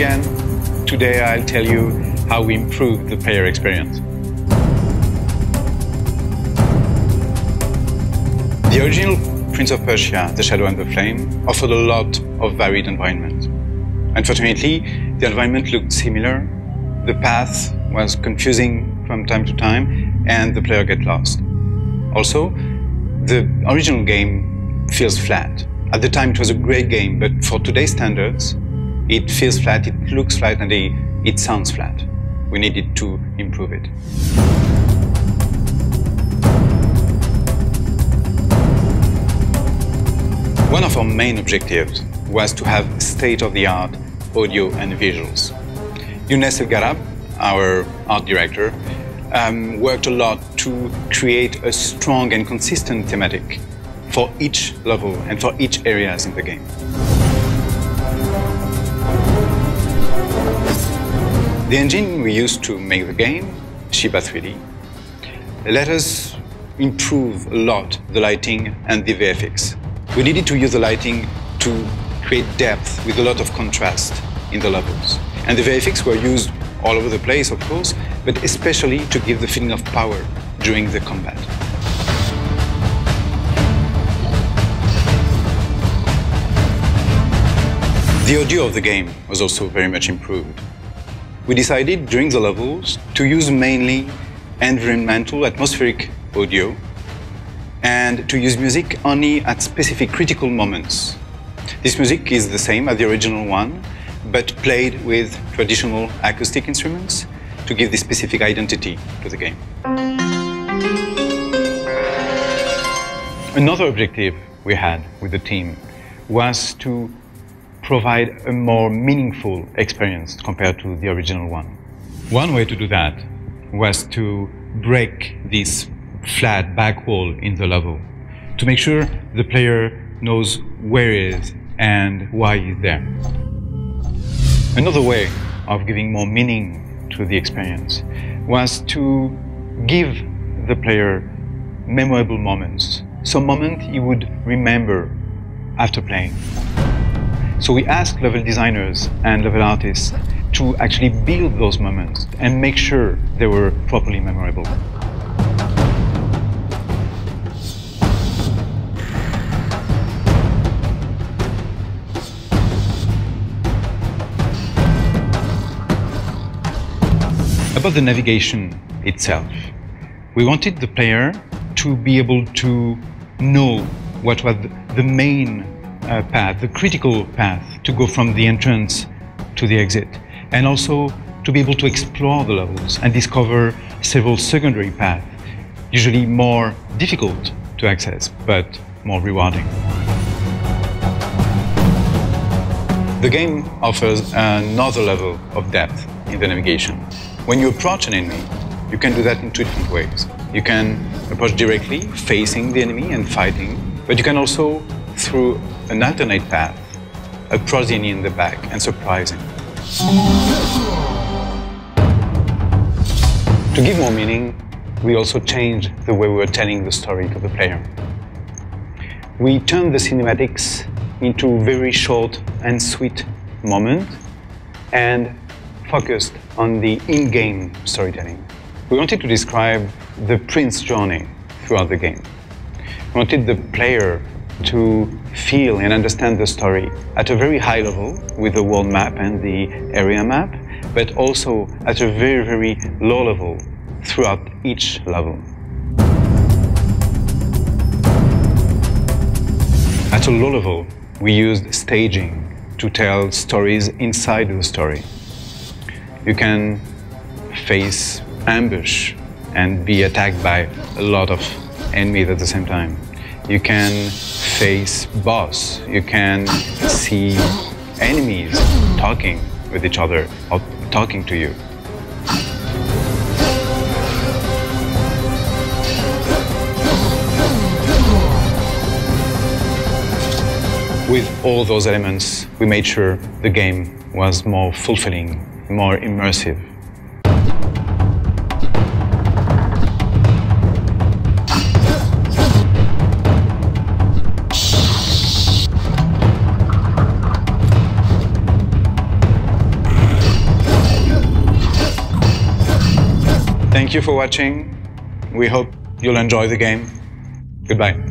again, today I'll tell you how we improve the player experience. The original Prince of Persia, The Shadow and the Flame, offered a lot of varied environments. Unfortunately, the environment looked similar, the path was confusing from time to time, and the player get lost. Also, the original game feels flat. At the time it was a great game, but for today's standards, it feels flat, it looks flat, and it sounds flat. We needed to improve it. One of our main objectives was to have state-of-the-art audio and visuals. Younes El-Garab, our art director, worked a lot to create a strong and consistent thematic for each level and for each areas in the game. The engine we used to make the game, Shiba 3D, let us improve a lot the lighting and the VFX. We needed to use the lighting to create depth with a lot of contrast in the levels. And the VFX were used all over the place, of course, but especially to give the feeling of power during the combat. The audio of the game was also very much improved. We decided during the levels to use mainly environmental atmospheric audio and to use music only at specific critical moments. This music is the same as the original one, but played with traditional acoustic instruments to give this specific identity to the game. Another objective we had with the team was to provide a more meaningful experience compared to the original one. One way to do that was to break this flat back wall in the level, to make sure the player knows where he is and why he's there. Another way of giving more meaning to the experience was to give the player memorable moments, some moment he would remember after playing. So we asked level designers and level artists to actually build those moments and make sure they were properly memorable. About the navigation itself, we wanted the player to be able to know what was the main path, the critical path to go from the entrance to the exit, and also to be able to explore the levels and discover several secondary paths, usually more difficult to access, but more rewarding. The game offers another level of depth in the navigation. When you approach an enemy, you can do that in two different ways. You can approach directly, facing the enemy and fighting, but you can also, through an alternate path, approach the enemy in the back and surprise him. To give more meaning, we also changed the way we were telling the story to the player. We turned the cinematics into very short and sweet moments and focused on the in-game storytelling. We wanted to describe the prince's journey throughout the game. We wanted the player to feel and understand the story at a very high level with the world map and the area map, but also at a very, very low level throughout each level. At a low level, we used staging to tell stories inside the story. You can face ambush and be attacked by a lot of enemies at the same time. You can face boss. You can see enemies talking with each other or talking to you. With all those elements, we made sure the game was more fulfilling, more immersive. Thank you for watching. We hope you'll enjoy the game. Goodbye.